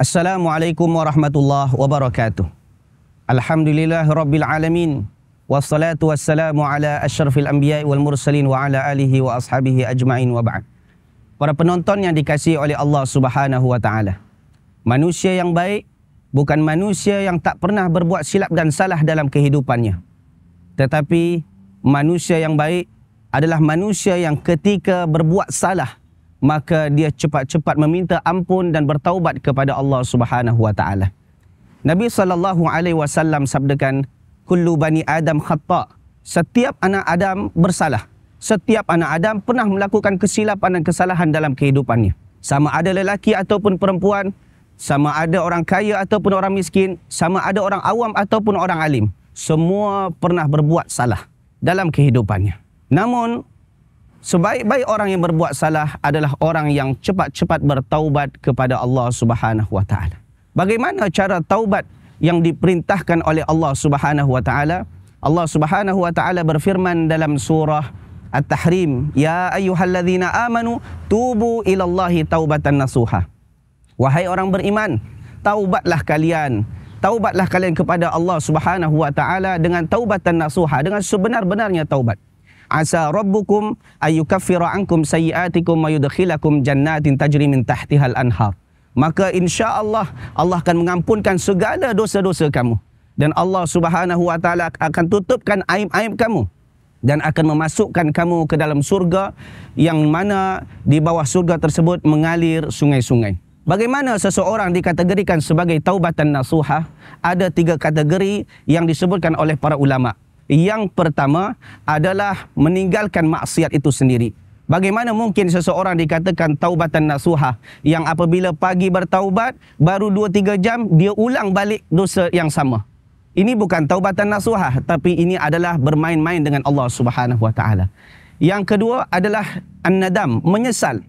Assalamualaikum warahmatullahi wabarakatuh. Alhamdulillah rabbil alamin. Wassalatu wassalamu ala asyrafil anbiya'i wal mursalin wa ala alihi wa ashabihi ajma'in wa ba'd. Para penonton yang dikasihi oleh Allah Subhanahu wa taala. Manusia yang baik bukan manusia yang tak pernah berbuat silap dan salah dalam kehidupannya. Tetapi manusia yang baik adalah manusia yang ketika berbuat salah maka dia cepat-cepat meminta ampun dan bertaubat kepada Allah Subhanahu wa taala. Nabi SAW sabdakan, kullu bani Adam khata'. Setiap anak Adam bersalah. Setiap anak Adam pernah melakukan kesilapan dan kesalahan dalam kehidupannya. Sama ada lelaki ataupun perempuan, sama ada orang kaya ataupun orang miskin, sama ada orang awam ataupun orang alim. Semua pernah berbuat salah dalam kehidupannya. Namun sebaik-baik orang yang berbuat salah adalah orang yang cepat-cepat bertaubat kepada Allah Subhanahu wa taala. Bagaimana cara taubat yang diperintahkan oleh Allah Subhanahu wa taala? Allah Subhanahu wa taala berfirman dalam surah At-Tahrim, ya ayyuhalladzina amanu tubu ilallahi taubatan nasuha. Wahai orang beriman, taubatlah kalian. Taubatlah kalian kepada Allah Subhanahu wa taala dengan taubatan nasuha, dengan sebenar-benarnya taubat. Asa rabbukum ayyukaffira ankum sayyi'atikum wa yudkhilakum jannatin tajri min tahtihal anhar. Maka insya-Allah Allah akan mengampunkan segala dosa-dosa kamu dan Allah Subhanahu wa taala akan tutupkan aib-aib kamu dan akan memasukkan kamu ke dalam surga yang mana di bawah surga tersebut mengalir sungai-sungai. Bagaimana seseorang dikategorikan sebagai taubatan nasuha? Ada 3 kategori yang disebutkan oleh para ulama. Yang pertama adalah meninggalkan maksiat itu sendiri. Bagaimana mungkin seseorang dikatakan taubatan nasuha yang apabila pagi bertaubat, baru 2-3 jam dia ulang balik dosa yang sama? Ini bukan taubatan nasuha, tapi ini adalah bermain-main dengan Allah Subhanahu wa taala. Yang kedua adalah an-nadam, menyesal.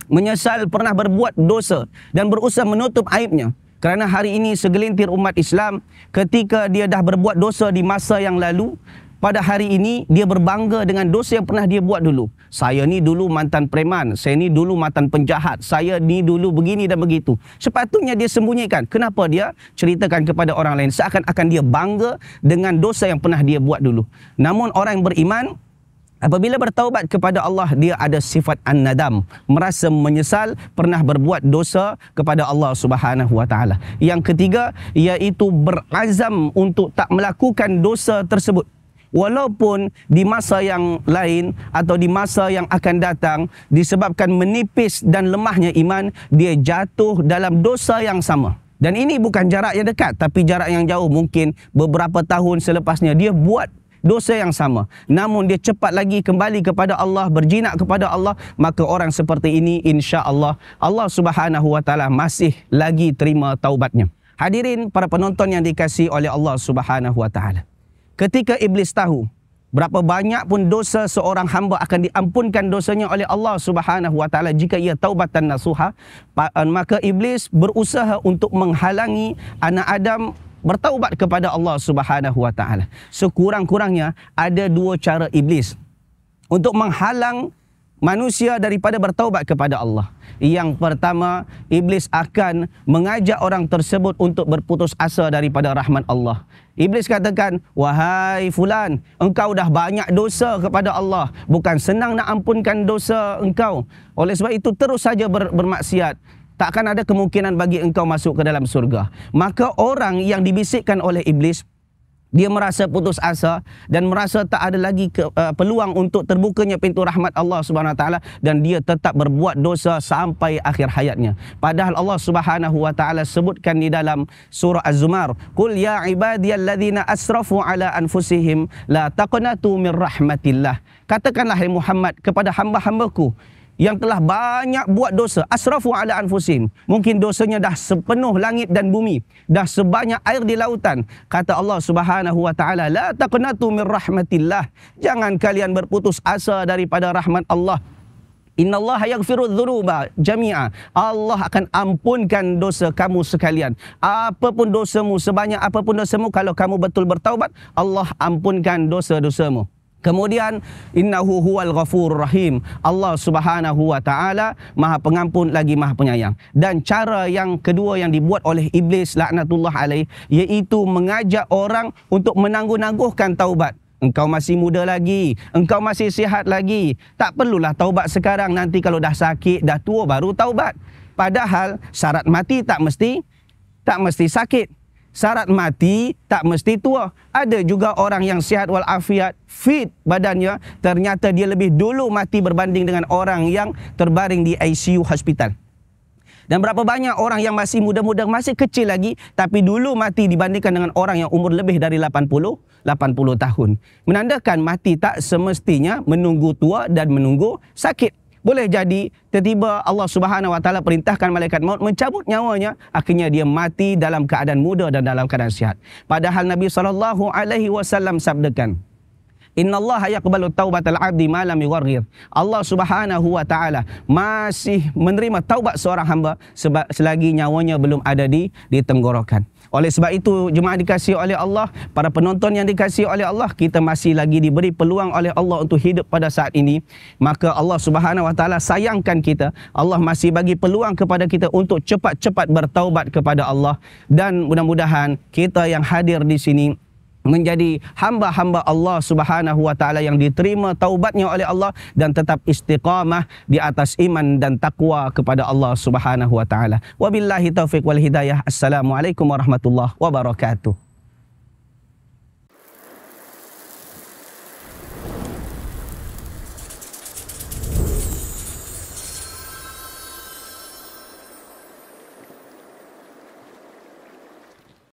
Menyesal pernah berbuat dosa dan berusaha menutup aibnya. Kerana hari ini segelintir umat Islam ketika dia dah berbuat dosa di masa yang lalu, pada hari ini dia berbangga dengan dosa yang pernah dia buat dulu. Saya ni dulu mantan preman, saya ni dulu mantan penjahat, saya ni dulu begini dan begitu. Sepatutnya dia sembunyikan. Kenapa dia ceritakan kepada orang lain? Seakan-akan dia bangga dengan dosa yang pernah dia buat dulu. Namun orang yang beriman, apabila bertaubat kepada Allah, dia ada sifat an-nadam, merasa menyesal pernah berbuat dosa kepada Allah Subhanahu wa taala. Yang ketiga iaitu berazam untuk tak melakukan dosa tersebut. Walaupun di masa yang lain atau di masa yang akan datang disebabkan menipis dan lemahnya iman, dia jatuh dalam dosa yang sama. Dan ini bukan jarak yang dekat tapi jarak yang jauh, mungkin beberapa tahun selepasnya dia buat dosa yang sama, namun dia cepat lagi kembali kepada Allah, berjinak kepada Allah, maka orang seperti ini insya-Allah Allah Subhanahu wa taala masih lagi terima taubatnya. Hadirin para penonton yang dikasihi oleh Allah Subhanahu wa taala. Ketika iblis tahu berapa banyak pun dosa seorang hamba akan diampunkan dosanya oleh Allah Subhanahu wa taala jika ia taubatan nasuha, maka iblis berusaha untuk menghalangi anak Adam bertaubat kepada Allah Subhanahu wa taala. Sekurang-kurangnya ada 2 cara iblis untuk menghalang manusia daripada bertaubat kepada Allah. Yang pertama, iblis akan mengajak orang tersebut untuk berputus asa daripada rahmat Allah. Iblis katakan, wahai fulan, engkau dah banyak dosa kepada Allah, bukan senang nak ampunkan dosa engkau. Oleh sebab itu terus saja bermaksiat, takkan ada kemungkinan bagi engkau masuk ke dalam surga. Maka orang yang dibisikkan oleh iblis, dia merasa putus asa dan merasa tak ada lagi peluang untuk terbukanya pintu rahmat Allah Subhanahu wa taala, dan dia tetap berbuat dosa sampai akhir hayatnya. Padahal Allah Subhanahu wa taala sebutkan di dalam surah Az-Zumar, qul ya ibadiyalladzina asrafu ala anfusihim la taqnatu min rahmatillah. Katakanlah hai Muhammad kepada hamba-hambaku yang telah banyak buat dosa, asrafu ala anfusihim, mungkin dosanya dah sepenuh langit dan bumi, dah sebanyak air di lautan. Kata Allah Subhanahu wa taala, la taqnatu min rahmatillah, jangan kalian berputus asa daripada rahmat Allah. Innallaha yaghfiru dzunuba jami'a. Allah akan ampunkan dosa kamu sekalian. Apapun dosamu, sebanyak apapun dosamu, kalau kamu betul bertaubat, Allah ampunkan dosa-dosamu. Kemudian innahu huwal ghafurur rahim. Allah Subhanahu wa taala Maha Pengampun lagi Maha Penyayang. Dan cara yang kedua yang dibuat oleh iblis laknatullah alaih, iaitu mengajak orang untuk menangguh-nangguhkan taubat. Engkau masih muda lagi, engkau masih sihat lagi, tak perlulah taubat sekarang, nanti kalau dah sakit, dah tua baru taubat. Padahal syarat mati tak mesti sakit. Syarat mati tak mesti tua. Ada juga orang yang sihat walafiat, fit badannya, ternyata dia lebih dulu mati berbanding dengan orang yang terbaring di ICU hospital. Dan berapa banyak orang yang masih muda-muda, masih kecil lagi, tapi dulu mati dibandingkan dengan orang yang umur lebih dari 80 tahun. Menandakan mati tak semestinya menunggu tua dan menunggu sakit. Boleh jadi tiba-tiba Allah Subhanahu wa taala perintahkan malaikat maut mencabut nyawanya, akhirnya dia mati dalam keadaan muda dan dalam keadaan sihat. Padahal Nabi SAW sabdakan, innallaha yaqbalu taubatal abdi ma lam yugharghir. Allah Subhanahu wa taala masih menerima taubat seorang hamba selagi nyawanya belum ada di tenggorokan. Oleh sebab itu, jemaah dikasihi oleh Allah, para penonton yang dikasihi oleh Allah, kita masih lagi diberi peluang oleh Allah untuk hidup pada saat ini. Maka Allah Subhanahu wa taala sayangkan kita. Allah masih bagi peluang kepada kita untuk cepat-cepat bertaubat kepada Allah, dan mudah-mudahan kita yang hadir di sini menjadi hamba-hamba Allah Subhanahu wa taala yang diterima taubatnya oleh Allah dan tetap istiqamah di atas iman dan takwa kepada Allah Subhanahu wa taala. Wabillahi taufik wal hidayah. Assalamualaikum warahmatullahi wabarakatuh.